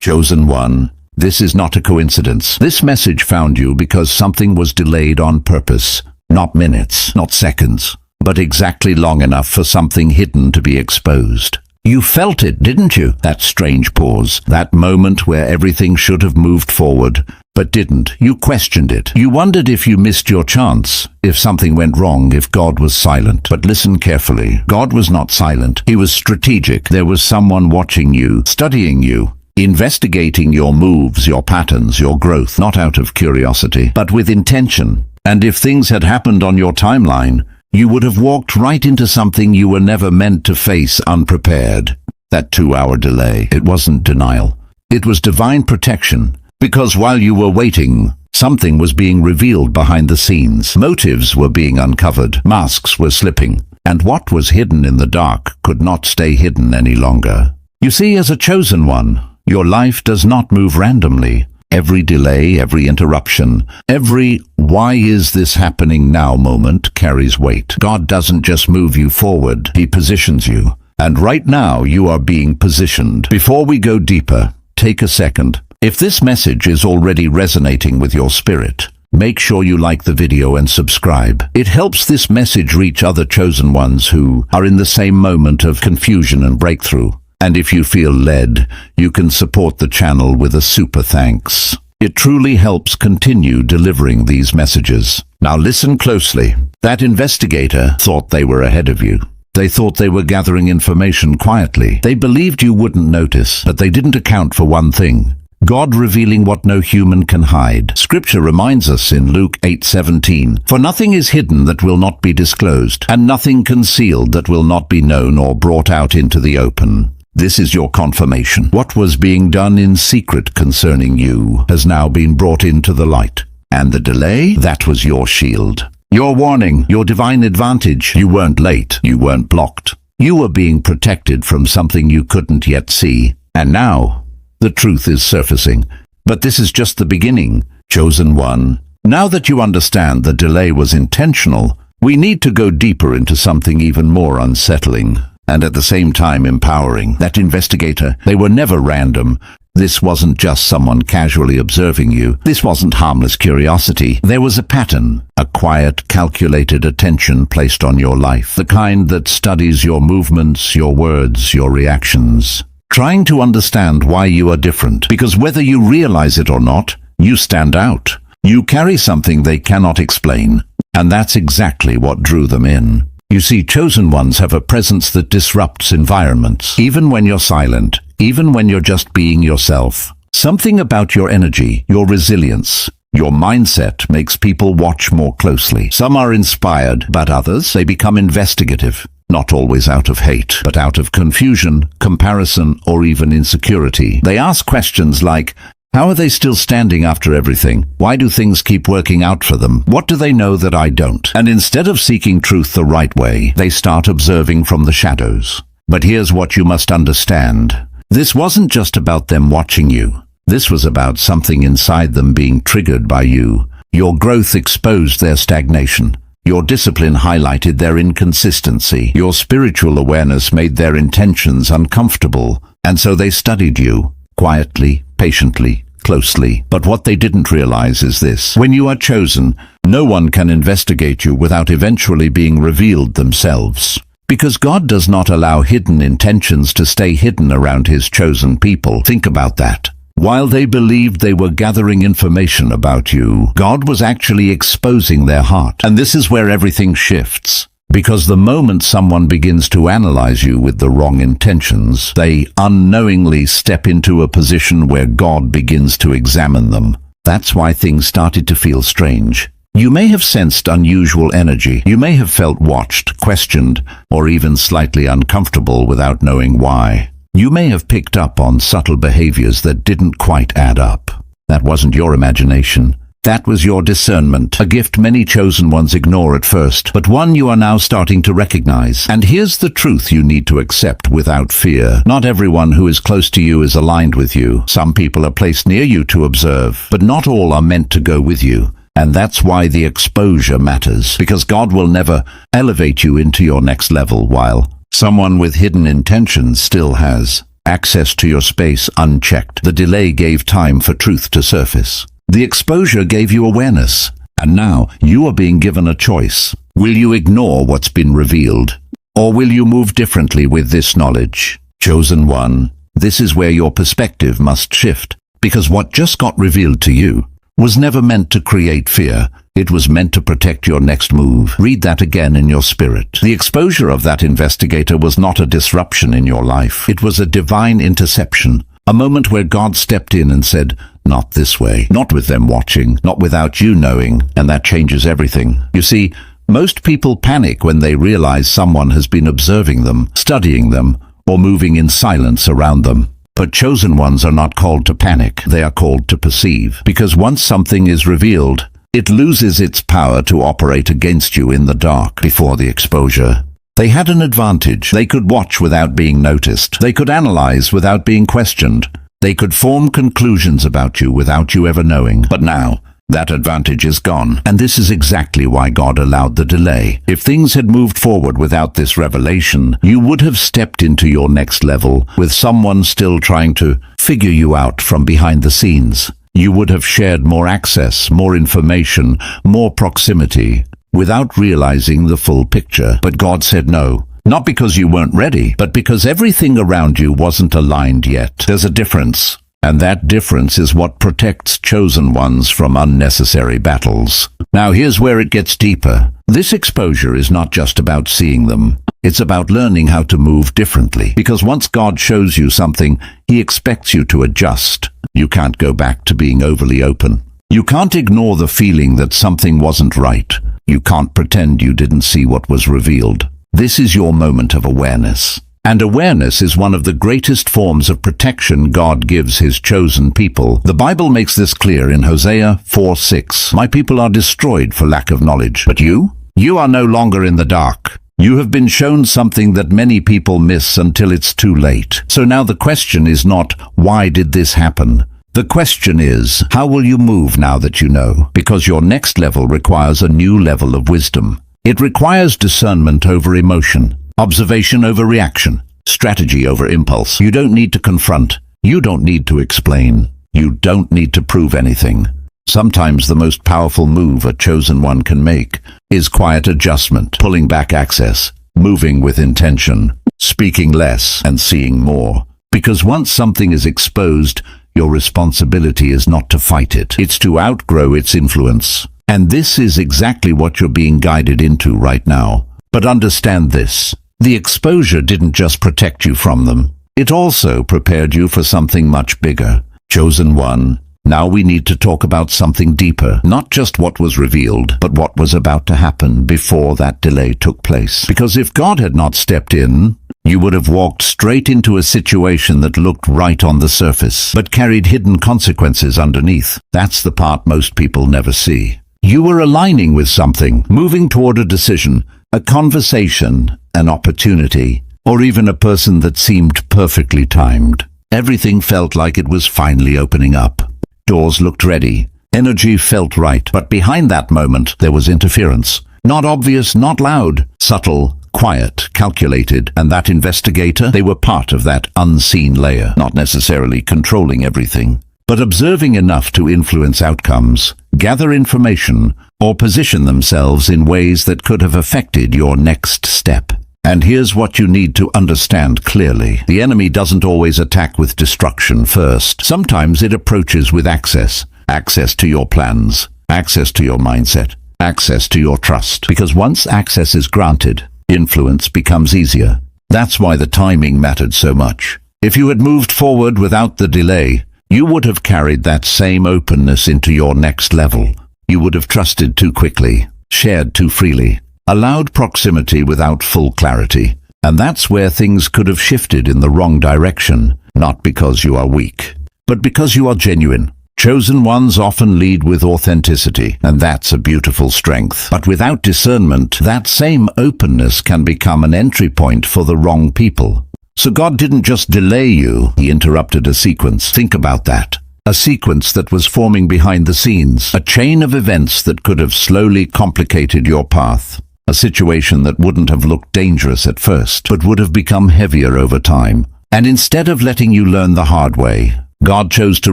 Chosen one, this is not a coincidence. This message found you because something was delayed on purpose. Not minutes, not seconds, but exactly long enough for something hidden to be exposed. You felt it, didn't you? That strange pause, that moment where everything should have moved forward, but didn't. You questioned it. You wondered if you missed your chance, if something went wrong, if God was silent. But listen carefully. God was not silent. He was strategic. There was someone watching you, studying you, investigating your moves, your patterns, your growth, not out of curiosity, but with intention. And if things had happened on your timeline, you would have walked right into something you were never meant to face unprepared. That 2-hour delay, it wasn't denial. It was divine protection, because while you were waiting, something was being revealed behind the scenes. Motives were being uncovered, masks were slipping, and what was hidden in the dark could not stay hidden any longer. You see, as a chosen one, your life does not move randomly. Every delay, every interruption, every "why is this happening now" moment carries weight. God doesn't just move you forward, He positions you. And right now you are being positioned. Before we go deeper, take a second. If this message is already resonating with your spirit, make sure you like the video and subscribe. It helps this message reach other chosen ones who are in the same moment of confusion and breakthrough. And if you feel led, you can support the channel with a super thanks. It truly helps continue delivering these messages. Now listen closely. That investigator thought they were ahead of you. They thought they were gathering information quietly. They believed you wouldn't notice, but they didn't account for one thing: God revealing what no human can hide. Scripture reminds us in Luke 8:17, "For nothing is hidden that will not be disclosed, and nothing concealed that will not be known or brought out into the open." This is your confirmation. What was being done in secret concerning you has now been brought into the light. And the delay, that was your shield. Your warning, your divine advantage. You weren't late. You weren't blocked. You were being protected from something you couldn't yet see. And now, the truth is surfacing. But this is just the beginning, chosen one. Now that you understand the delay was intentional, we need to go deeper into something even more unsettling, and at the same time empowering. That investigator, they were never random. This wasn't just someone casually observing you. This wasn't harmless curiosity. There was a pattern, a quiet, calculated attention placed on your life, the kind that studies your movements, your words, your reactions, trying to understand why you are different. Because whether you realize it or not, you stand out. You carry something they cannot explain, and that's exactly what drew them in. You see, chosen ones have a presence that disrupts environments, even when you're silent, even when you're just being yourself. Something about your energy, your resilience, your mindset makes people watch more closely. Some are inspired, but others, they become investigative, not always out of hate, but out of confusion, comparison, or even insecurity. They ask questions like, how are they still standing after everything? Why do things keep working out for them? What do they know that I don't? And instead of seeking truth the right way, they start observing from the shadows. But here's what you must understand. This wasn't just about them watching you. This was about something inside them being triggered by you. Your growth exposed their stagnation. Your discipline highlighted their inconsistency. Your spiritual awareness made their intentions uncomfortable. And so they studied you, quietly, patiently, closely. But what they didn't realize is this: when you are chosen, no one can investigate you without eventually being revealed themselves. Because God does not allow hidden intentions to stay hidden around His chosen people. Think about that. While they believed they were gathering information about you, God was actually exposing their heart. And this is where everything shifts. Because the moment someone begins to analyze you with the wrong intentions, they unknowingly step into a position where God begins to examine them. That's why things started to feel strange. You may have sensed unusual energy. You may have felt watched, questioned, or even slightly uncomfortable without knowing why. You may have picked up on subtle behaviors that didn't quite add up. That wasn't your imagination. That was your discernment, a gift many chosen ones ignore at first, but one you are now starting to recognize. And here's the truth you need to accept without fear. Not everyone who is close to you is aligned with you. Some people are placed near you to observe, but not all are meant to go with you. And that's why the exposure matters, because God will never elevate you into your next level while someone with hidden intentions still has. access to your space unchecked. The delay gave time for truth to surface. The exposure gave you awareness. And now you are being given a choice. Will you ignore what's been revealed? Or will you move differently with this knowledge? Chosen one, this is where your perspective must shift. Because what just got revealed to you was never meant to create fear. It was meant to protect your next move. Read that again in your spirit. The exposure of that investigator was not a disruption in your life. It was a divine interception. A moment where God stepped in and said, not this way, not with them watching, not without you knowing, and that changes everything. You see, most people panic when they realize someone has been observing them, studying them, or moving in silence around them. But chosen ones are not called to panic, they are called to perceive. Because once something is revealed, it loses its power to operate against you in the dark. Before the exposure, they had an advantage. They could watch without being noticed. They could analyze without being questioned. They could form conclusions about you without you ever knowing. But now, that advantage is gone. And this is exactly why God allowed the delay. If things had moved forward without this revelation, you would have stepped into your next level with someone still trying to figure you out from behind the scenes. You would have shared more access, more information, more proximity, without realizing the full picture. But God said no. Not because you weren't ready, but because everything around you wasn't aligned yet. There's a difference. And that difference is what protects chosen ones from unnecessary battles. Now here's where it gets deeper. This exposure is not just about seeing them. It's about learning how to move differently. Because once God shows you something, He expects you to adjust. You can't go back to being overly open. You can't ignore the feeling that something wasn't right. You can't pretend you didn't see what was revealed. This is your moment of awareness. And awareness is one of the greatest forms of protection God gives His chosen people. The Bible makes this clear in Hosea 4:6. My people are destroyed for lack of knowledge. But you are no longer in the dark. You have been shown something that many people miss until it's too late. So now the question is not, why did this happen? The question is, how will you move now that you know? Because your next level requires a new level of wisdom. It requires discernment over emotion, observation over reaction, strategy over impulse. You don't need to confront. You don't need to explain. You don't need to prove anything. Sometimes the most powerful move a chosen one can make is quiet adjustment, pulling back access, moving with intention, speaking less and seeing more. Because once something is exposed, your responsibility is not to fight it. It's to outgrow its influence. And this is exactly what you're being guided into right now. But understand this. The exposure didn't just protect you from them. It also prepared you for something much bigger. Chosen one, now we need to talk about something deeper. Not just what was revealed, but what was about to happen before that delay took place. Because if God had not stepped in, you would have walked straight into a situation that looked right on the surface, but carried hidden consequences underneath. That's the part most people never see. You were aligning with something, moving toward a decision, a conversation, an opportunity, or even a person that seemed perfectly timed. Everything felt like it was finally opening up. Doors looked ready. Energy felt right. But behind that moment, there was interference. Not obvious, not loud, subtle, quiet, calculated. And that investigator, they were part of that unseen layer, not necessarily controlling everything, but observing enough to influence outcomes, gather information, or position themselves in ways that could have affected your next step. And here's what you need to understand clearly. The enemy doesn't always attack with destruction first. Sometimes it approaches with access. Access to your plans, access to your mindset, access to your trust. Because once access is granted, influence becomes easier. That's why the timing mattered so much. If you had moved forward without the delay, you would have carried that same openness into your next level. You would have trusted too quickly, shared too freely, allowed proximity without full clarity. And that's where things could have shifted in the wrong direction, not because you are weak, but because you are genuine. Chosen ones often lead with authenticity, and that's a beautiful strength. But without discernment, that same openness can become an entry point for the wrong people. So God didn't just delay you, He interrupted a sequence. Think about that. A sequence that was forming behind the scenes, a chain of events that could have slowly complicated your path. A situation that wouldn't have looked dangerous at first, but would have become heavier over time. And instead of letting you learn the hard way, God chose to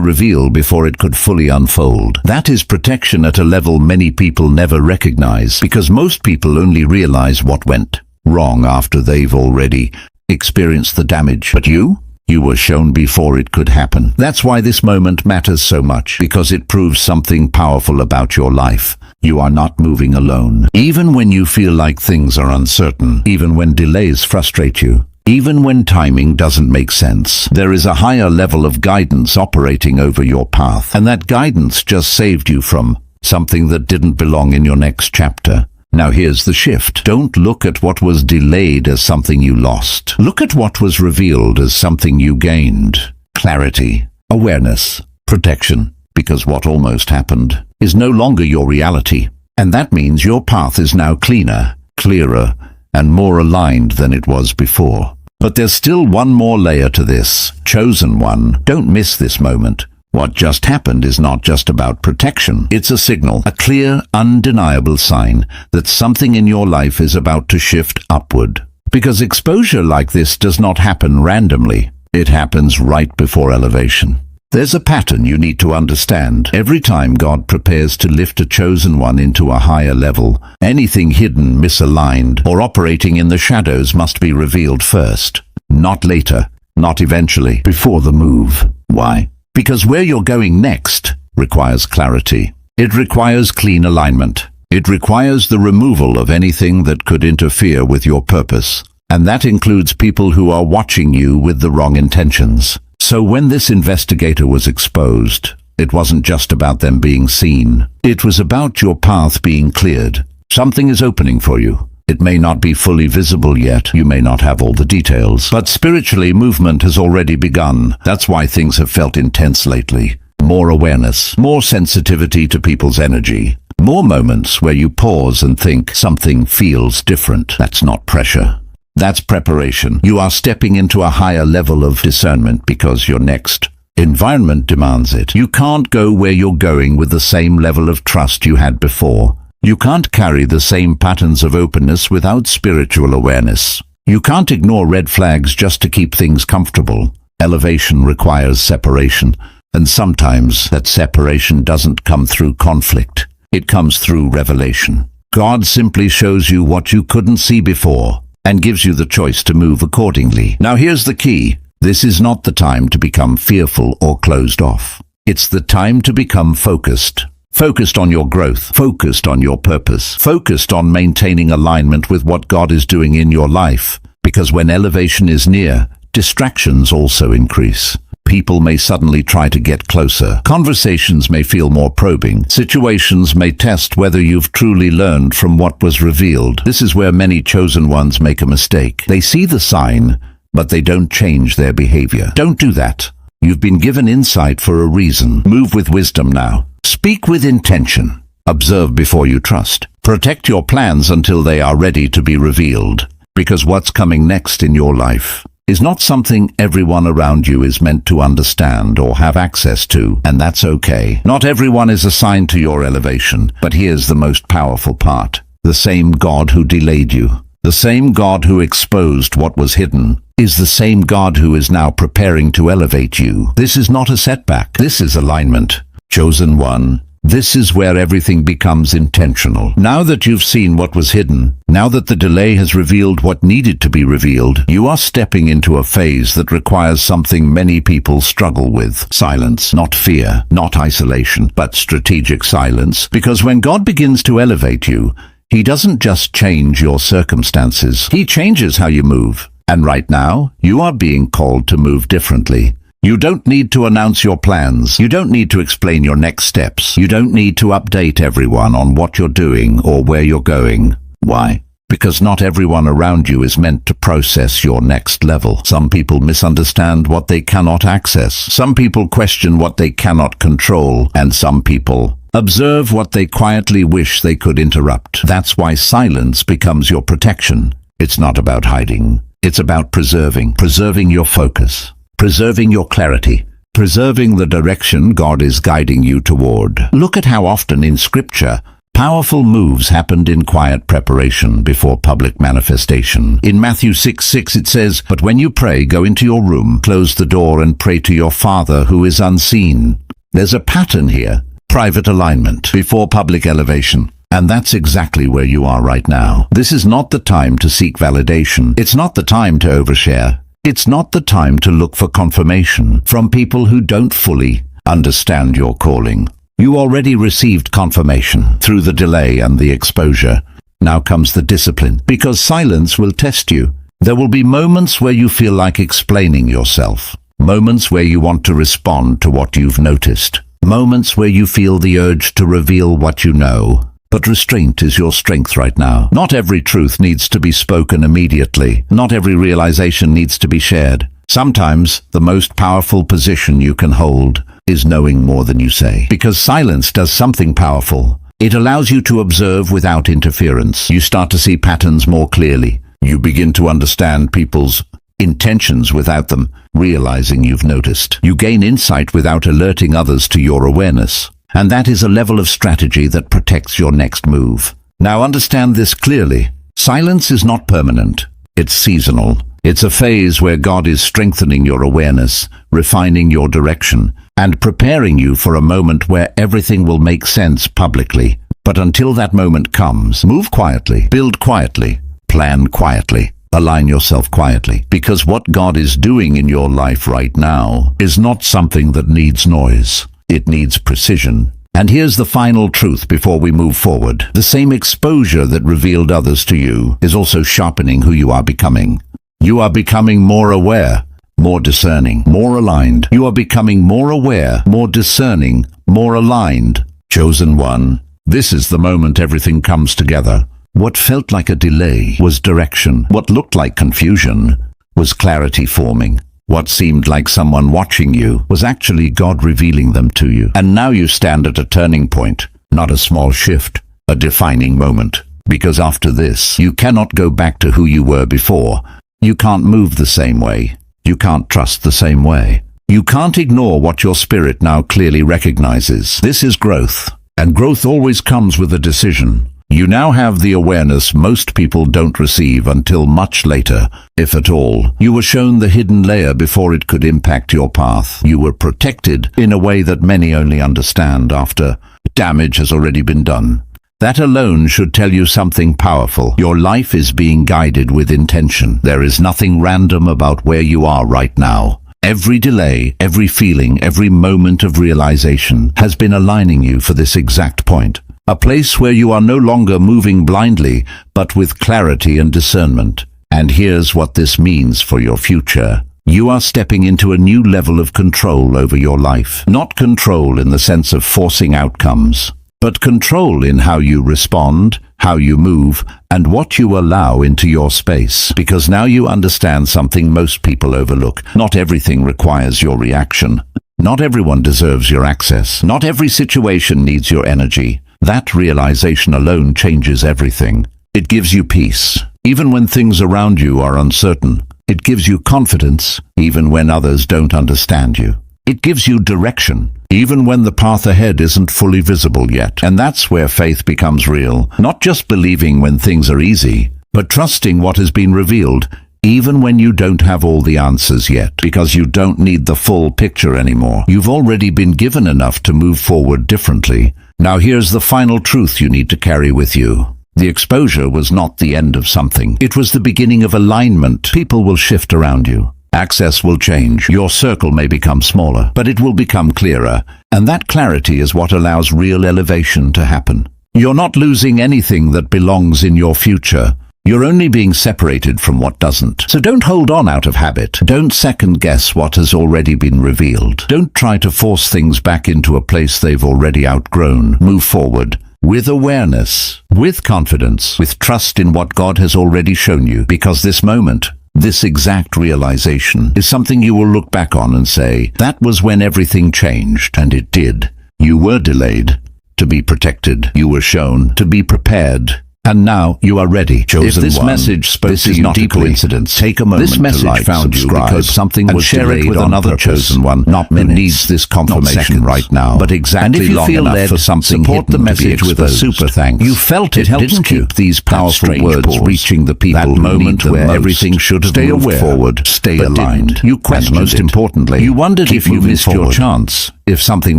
reveal before it could fully unfold. That is protection at a level many people never recognize, because most people only realize what went wrong after they've already experienced the damage. But you were shown before it could happen. That's why this moment matters so much, because it proves something powerful about your life. You are not moving alone. Even when you feel like things are uncertain, even when delays frustrate you, even when timing doesn't make sense, there is a higher level of guidance operating over your path. And that guidance just saved you from something that didn't belong in your next chapter. Now here's the shift. Don't look at what was delayed as something you lost. Look at what was revealed as something you gained. Clarity, awareness, protection. Because what almost happened is no longer your reality. And that means your path is now cleaner, clearer, and more aligned than it was before. But there's still one more layer to this. Chosen one, don't miss this moment. What just happened is not just about protection. It's a signal, a clear, undeniable sign that something in your life is about to shift upward. Because exposure like this does not happen randomly. It happens right before elevation. There's a pattern you need to understand. Every time God prepares to lift a chosen one into a higher level, anything hidden, misaligned, or operating in the shadows must be revealed first. Not later, not eventually, before the move. Why? Because where you're going next requires clarity. It requires clean alignment. It requires the removal of anything that could interfere with your purpose. And that includes people who are watching you with the wrong intentions. So when this investigator was exposed, it wasn't just about them being seen. It was about your path being cleared. Something is opening for you. It may not be fully visible yet. You may not have all the details. But spiritually, movement has already begun. That's why things have felt intense lately. More awareness, more sensitivity to people's energy. More moments where you pause and think something feels different. That's not pressure. That's preparation. You are stepping into a higher level of discernment because your next environment demands it. You can't go where you're going with the same level of trust you had before. You can't carry the same patterns of openness without spiritual awareness. You can't ignore red flags just to keep things comfortable. Elevation requires separation, and sometimes that separation doesn't come through conflict. It comes through revelation. God simply shows you what you couldn't see before, and gives you the choice to move accordingly. Now here's the key. This is not the time to become fearful or closed off. It's the time to become focused. Focused on your growth, focused on your purpose, focused on maintaining alignment with what God is doing in your life. Because when elevation is near, distractions also increase. People may suddenly try to get closer. Conversations may feel more probing. Situations may test whether you've truly learned from what was revealed. This is where many chosen ones make a mistake. They see the sign, but they don't change their behavior. Don't do that. You've been given insight for a reason. Move with wisdom now. Speak with intention. Observe before you trust. Protect your plans until they are ready to be revealed. Because what's coming next in your life is not something everyone around you is meant to understand or have access to, and that's okay. Not everyone is assigned to your elevation, but here's the most powerful part. The same God who delayed you, the same God who exposed what was hidden, is the same God who is now preparing to elevate you. This is not a setback. This is alignment. Chosen one. This is where everything becomes intentional. Now that you've seen what was hidden, now that the delay has revealed what needed to be revealed, you are stepping into a phase that requires something many people struggle with. Silence, not fear, not isolation, but strategic silence. Because when God begins to elevate you, He doesn't just change your circumstances. He changes how you move. And right now, you are being called to move differently. You don't need to announce your plans. You don't need to explain your next steps. You don't need to update everyone on what you're doing or where you're going. Why? Because not everyone around you is meant to process your next level. Some people misunderstand what they cannot access. Some people question what they cannot control. And some people observe what they quietly wish they could interrupt. That's why silence becomes your protection. It's not about hiding. It's about preserving your focus. Preserving your clarity, preserving the direction God is guiding you toward. Look at how often in Scripture Powerful moves happened in quiet preparation before public manifestation. In Matthew 6:6 it says, "But when you pray, go into your room, close the door and pray to your Father who is unseen." There's a pattern here. Private alignment before public elevation. And that's exactly where you are right now. This is not the time to seek validation. It's not the time to overshare. It's not the time to look for confirmation from people who don't fully understand your calling. You already received confirmation through the delay and the exposure. Now comes the discipline, because silence will test you. There will be moments where you feel like explaining yourself, moments where you want to respond to what you've noticed, moments where you feel the urge to reveal what you know. But restraint is your strength right now. Not every truth needs to be spoken immediately. Not every realization needs to be shared. Sometimes the most powerful position you can hold is knowing more than you say. Because silence does something powerful. It allows you to observe without interference. You start to see patterns more clearly. You begin to understand people's intentions without them realizing you've noticed. You gain insight without alerting others to your awareness. And that is a level of strategy that protects your next move. Now understand this clearly. Silence is not permanent. It's seasonal. It's a phase where God is strengthening your awareness, refining your direction, and preparing you for a moment where everything will make sense publicly. But until that moment comes, move quietly, build quietly, plan quietly, align yourself quietly. Because what God is doing in your life right now is not something that needs noise. It needs precision. And here's the final truth before we move forward. The same exposure that revealed others to you is also sharpening who you are becoming. You are becoming more aware, more discerning, more aligned. You are becoming more aware, more discerning, more aligned. Chosen one, this is the moment everything comes together. What felt like a delay was direction. What looked like confusion was clarity forming. What seemed like someone watching you was actually God revealing them to you. And now you stand at a turning point, not a small shift, a defining moment. Because after this, you cannot go back to who you were before. You can't move the same way. You can't trust the same way. You can't ignore what your spirit now clearly recognizes. This is growth, and growth always comes with a decision. You now have the awareness most people don't receive until much later, if at all. You were shown the hidden layer before it could impact your path. You were protected in a way that many only understand after damage has already been done. That alone should tell you something powerful. Your life is being guided with intention. There is nothing random about where you are right now. Every delay, every feeling, every moment of realization has been aligning you for this exact point. A place where you are no longer moving blindly, but with clarity and discernment. And here's what this means for your future. You are stepping into a new level of control over your life. Not control in the sense of forcing outcomes, but control in how you respond, how you move, and what you allow into your space. Because now you understand something most people overlook. Not everything requires your reaction. Not everyone deserves your access. Not every situation needs your energy. That realization alone changes everything. It gives you peace, even when things around you are uncertain. It gives you confidence, even when others don't understand you. It gives you direction, even when the path ahead isn't fully visible yet. And that's where faith becomes real. Not just believing when things are easy, but trusting what has been revealed, even when you don't have all the answers yet. Because you don't need the full picture anymore. You've already been given enough to move forward differently. Now here's the final truth you need to carry with you. The exposure was not the end of something. It was the beginning of alignment. People will shift around you. Access will change. Your circle may become smaller, but it will become clearer. And that clarity is what allows real elevation to happen. You're not losing anything that belongs in your future. You're only being separated from what doesn't. So don't hold on out of habit. Don't second guess what has already been revealed. Don't try to force things back into a place they've already outgrown. Move forward with awareness, with confidence, with trust in what God has already shown you. Because this moment, this exact realization, is something you will look back on and say, that was when everything changed. And it did. You were delayed to be protected. You were shown to be prepared. And now you are ready. Chosen If this one, message spoke this to is you not deeply, a coincidence. take a moment This message to like, found you subscribe, because something and was share it delayed with on another purpose. chosen one, Not who minutes, needs this not confirmation seconds, right now. but exactly And if you long feel enough led, for something support the hidden to be message with a exposed. super thanks. You felt it, helps didn't keep you? these That powerful strange words pause. reaching the people That who moment need them where most. everything should have Stay moved aware, forward, stay but aligned. didn't. You questioned and most it. importantly, You wondered keep if you moving missed your forward. chance, if something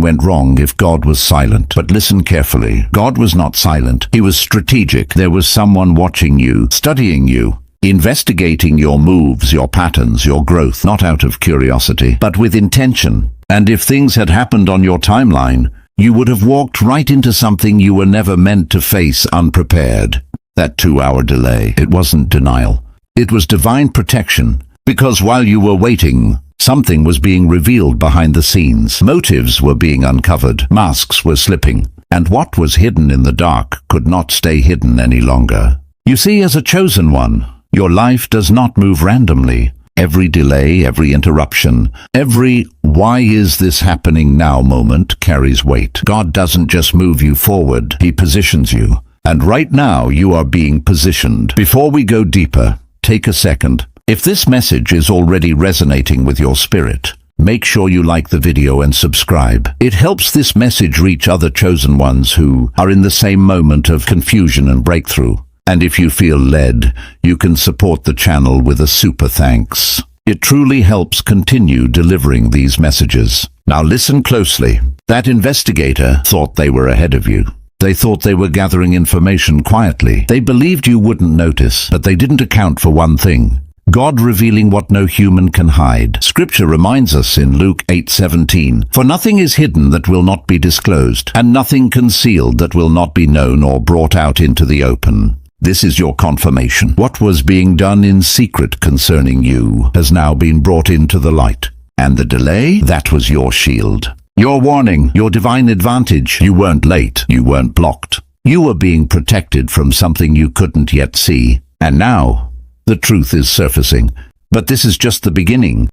went wrong, if God was silent. But listen carefully. God was not silent. He was strategic. There was someone watching you, studying you, investigating your moves, your patterns, your growth, not out of curiosity, but with intention. And if things had happened on your timeline, you would have walked right into something you were never meant to face unprepared. That 2-hour delay, it wasn't denial. It was divine protection, because while you were waiting, something was being revealed behind the scenes. Motives were being uncovered, masks were slipping, and what was hidden in the dark could not stay hidden any longer. You see, as a chosen one, your life does not move randomly. Every delay, every interruption, every "why is this happening now" moment carries weight. God doesn't just move you forward, He positions you. And right now you are being positioned. Before we go deeper, take a second. If this message is already resonating with your spirit, make sure you like the video and subscribe. It helps this message reach other chosen ones who are in the same moment of confusion and breakthrough. And if you feel led, you can support the channel with a super thanks. It truly helps continue delivering these messages. Now listen closely. That investigator thought they were ahead of you. They thought they were gathering information quietly. They believed you wouldn't notice, but they didn't account for one thing: God revealing what no human can hide. Scripture reminds us in Luke 8:17, "For nothing is hidden that will not be disclosed, and nothing concealed that will not be known or brought out into the open." This is your confirmation. What was being done in secret concerning you has now been brought into the light. And the delay? That was your shield. Your warning, your divine advantage. You weren't late. You weren't blocked. You were being protected from something you couldn't yet see. And now, the truth is surfacing. But this is just the beginning.